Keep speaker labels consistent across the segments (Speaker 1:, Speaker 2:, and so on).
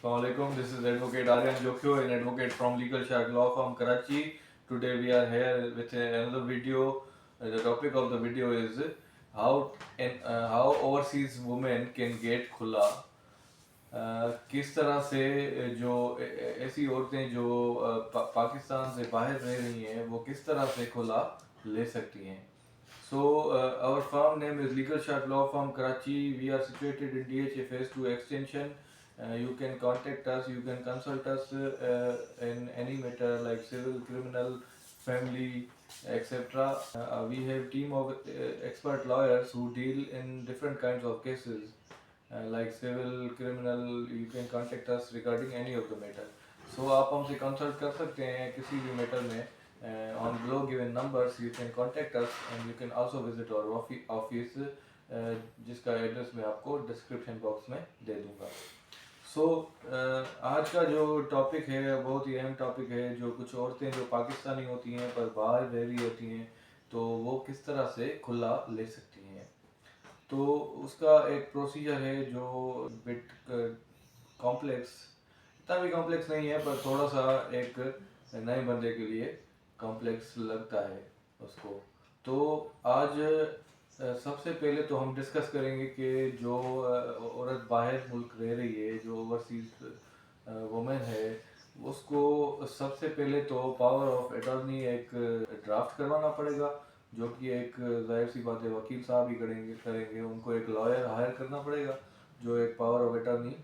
Speaker 1: Assalamualaikum. This is Advocate Aryan Jokyo, an advocate from Legal Shark Law Firm, Karachi. Today we are here with another video. The topic of the video is how overseas women can get खुला. किस तरह से जो ऐसी औरतें जो पाकिस्तान से बाहर रह रही हैं वो किस तरह से खुला ले सकती हैं. So our firm name is Legal Shark Law Firm Karachi. We are situated in DHA Phase 2 Extension. You can contact us, you can consult us in any matter like civil, criminal, family, etc. We have team of expert lawyers who deal in different kinds of cases like civil, criminal. You can contact us regarding any of the matter. So आप हमसे consult कर सकते हैं किसी भी matter में. On below given numbers you can contact us and you can also visit our office जिसका address मैं आपको डिस्क्रिप्शन बॉक्स में दे दूंगा. सो आज का जो टॉपिक है बहुत ही अहम टॉपिक है. जो कुछ औरतें जो पाकिस्तानी होती हैं पर बाहर रह रही होती हैं तो वो किस तरह से खुला ले सकती हैं. तो उसका एक प्रोसीजर है जो बिट कॉम्प्लेक्स, इतना भी कॉम्प्लेक्स नहीं है पर थोड़ा सा एक नए बंदे के लिए कॉम्प्लेक्स लगता है उसको. तो आज सबसे पहले तो हम डिस्कस करेंगे कि जो औरत बाहर मुल्क रह रही है, जो ओवरसीज वुमेन है, उसको सबसे पहले तो पावर ऑफ अटॉर्नी एक ड्राफ्ट करवाना पड़ेगा, जो कि एक जाहिर सी बात है वकील साहब ही करेंगे. उनको एक लॉयर हायर करना पड़ेगा जो एक पावर ऑफ अटॉर्नी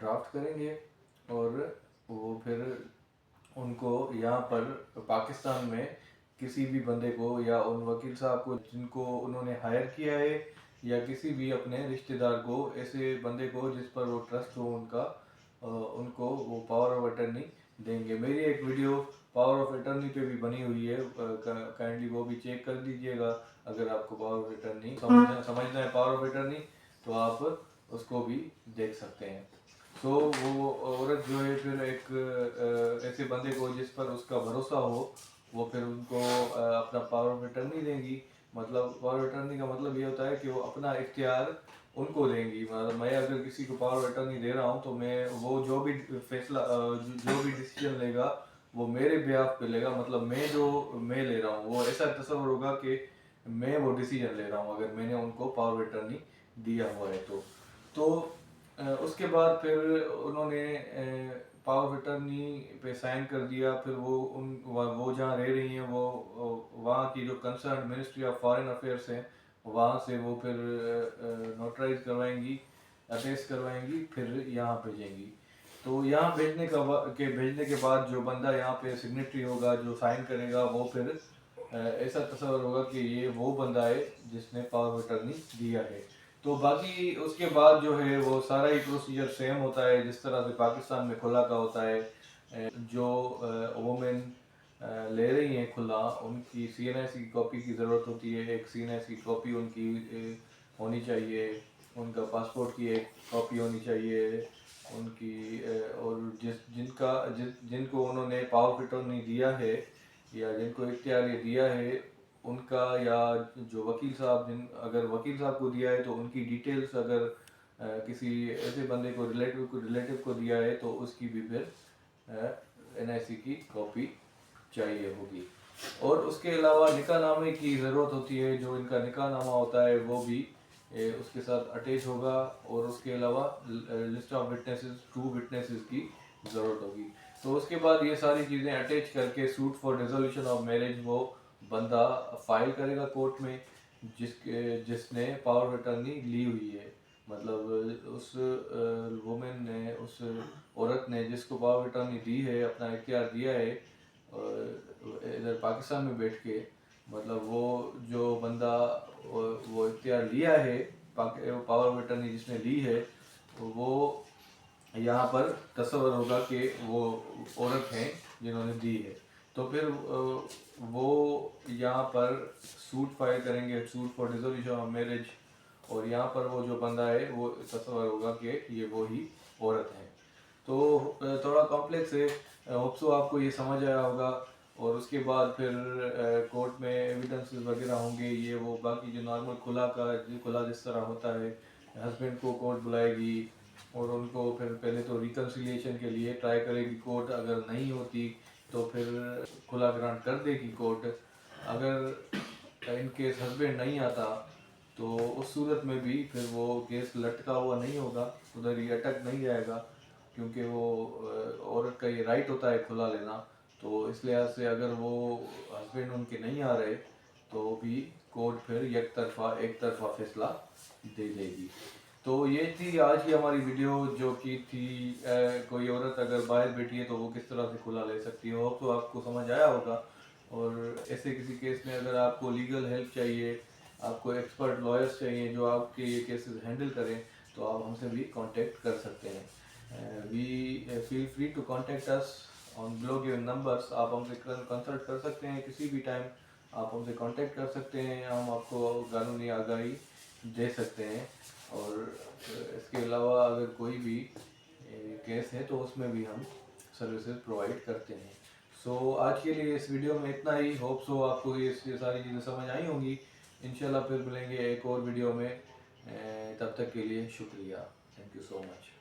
Speaker 1: ड्राफ्ट करेंगे और वो फिर उनको यहाँ पर पाकिस्तान में किसी भी बंदे को या उन वकील साहब को जिनको उन्होंने हायर किया है या किसी भी अपने रिश्तेदार को, ऐसे बंदे को जिस पर वो ट्रस्ट हो उनका, उनको वो पावर ऑफ अटर्नी देंगे. मेरी एक वीडियो पावर ऑफ अटर्नी पे भी बनी हुई है, काइंडली वो भी चेक कर लीजिएगा. अगर आपको पावर ऑफ अटर्नी समझना है पावर ऑफ अटर्नी तो आप उसको भी देख सकते हैं. तो वो औरत जो है फिर एक ऐसे बंदे को जिस पर उसका भरोसा हो वो फिर उनको अपना पावर ऑफ अटर्नी देंगी. मतलब पावर ऑफ अटर्नी का मतलब ये होता है कि वो अपना इख्तियार उनको देंगी. मतलब मैं अगर किसी को पावर ऑफ अटर्नी दे रहा हूँ तो मैं वो जो भी फैसला जो भी डिसीजन लेगा वो मेरे बिहाफ पे लेगा. मतलब मैं ले रहा हूँ वो ऐसा तस्वर होगा कि मैं वो डिसीजन ले रहा हूँ अगर मैंने उनको पावर ऑफ अटर्नी दिया हुआ है तो उसके बाद फिर उन्होंने पावर ऑफ अटर्नी पे साइन कर दिया. फिर वो जहाँ रह रही हैं वो वहाँ की जो concern ministry of foreign affairs है वहाँ से वो फिर नोटराइज करवाएंगी, अटेस्ट करवाएंगी, फिर यहाँ भेजेंगी. तो यहाँ भेजने के बाद जो बंदा यहाँ पे सिग्नेटरी होगा, जो साइन करेगा, वो फिर ऐसा तस्वर होगा कि ये वो बंदा है जिसने पावर ऑफ अटर्नी दिया है. तो बाकी उसके बाद जो है वो सारा ही प्रोसीजर सेम होता है जिस तरह से पाकिस्तान में खुला का होता है. जो वुमेन ले रही हैं खुला, उनकी CNS की कॉपी की ज़रूरत होती है. एक CNS की कॉपी उनकी होनी चाहिए, उनका पासपोर्ट की एक कॉपी होनी चाहिए उनकी, और जिनको उन्होंने पावर ऑफ अटॉर्नी दिया है या जिनको इख्तियार ये दिया है उनका, या जो वकील साहब अगर वकील साहब को दिया है तो उनकी डिटेल्स, अगर किसी ऐसे बंदे को रिलेटिव को दिया है तो उसकी भी फिर NIC की कॉपी चाहिए होगी. और उसके अलावा निकाहनामे की ज़रूरत होती है. जो इनका निकाहनामा होता है वो भी उसके साथ अटैच होगा. और उसके अलावा लिस्ट ऑफ विटनेसेस, 2 विटनेसेस की ज़रूरत होगी. तो उसके बाद ये सारी चीज़ें अटैच करके suit for dissolution of marriage वो बंदा फाइल करेगा कोर्ट में जिसने पावर ऑफ अटर्नी ली हुई है. मतलब उस वुमेन ने, उस औरत ने जिसको पावर ऑफ अटर्नी दी है, अपना इख्तियार दिया है इधर पाकिस्तान में बैठ के, मतलब वो जो बंदा वो इख्तियार लिया है, पावर ऑफ अटर्नी जिसने ली है, वो यहाँ पर तस्वर होगा कि वो औरत हैं जिन्होंने दी है. तो फिर वो यहाँ पर सूट फाइल करेंगे, suit for dissolution of marriage. और यहाँ पर वो जो बंदा है वो तस्वर होगा कि ये वो ही औरत है. तो थोड़ा कॉम्प्लेक्स है. होप सो आपको ये समझ आया होगा. और उसके बाद फिर कोर्ट में एविडेंसेस वगैरह होंगे, ये वो बाकी जो नॉर्मल खुला जिस तरह होता है. हस्बैंड को कोर्ट बुलाएगी, और उनको फिर पहले तो रिकन्सिलिएशन के लिए ट्राई करेगी कोर्ट, अगर नहीं होती तो फिर खुला ग्रांट कर देगी कोर्ट। अगर इन केस हस्बैंड नहीं आता तो उस सूरत में भी फिर वो केस लटका हुआ नहीं होगा, उधर ही अटक नहीं जाएगा, क्योंकि वो औरत का ये राइट होता है खुला लेना। तो इस लिहाज से अगर वो हस्बैंड उनके नहीं आ रहे तो भी कोर्ट फिर एक तरफा फैसला दे देगी। तो ये थी आज की हमारी वीडियो, जो कि थी कोई औरत अगर बाहर बैठी है तो वो किस तरह से खुला ले सकती है। होप तो आपको समझ आया होगा। और ऐसे किसी केस में अगर आपको लीगल हेल्प चाहिए, आपको एक्सपर्ट लॉयर्स चाहिए जो आपके ये केसेस हैंडल करें, तो आप हमसे भी कांटेक्ट कर सकते हैं। We feel free to contact us on below given numbers. आप हमसे कंसल्ट कर सकते हैं किसी भी टाइम, आप हमसे कांटेक्ट कर सकते हैं, हम आपको कानूनी आगाही दे सकते हैं। और इसके अलावा अगर कोई भी केस है तो उसमें भी हम सर्विसेज प्रोवाइड करते हैं। सो आज के लिए इस वीडियो में इतना ही। होप सो आपको ये सारी चीज़ें समझ आई होंगी। इंशाल्लाह फिर मिलेंगे एक और वीडियो में। तब तक के लिए शुक्रिया। Thank you so much.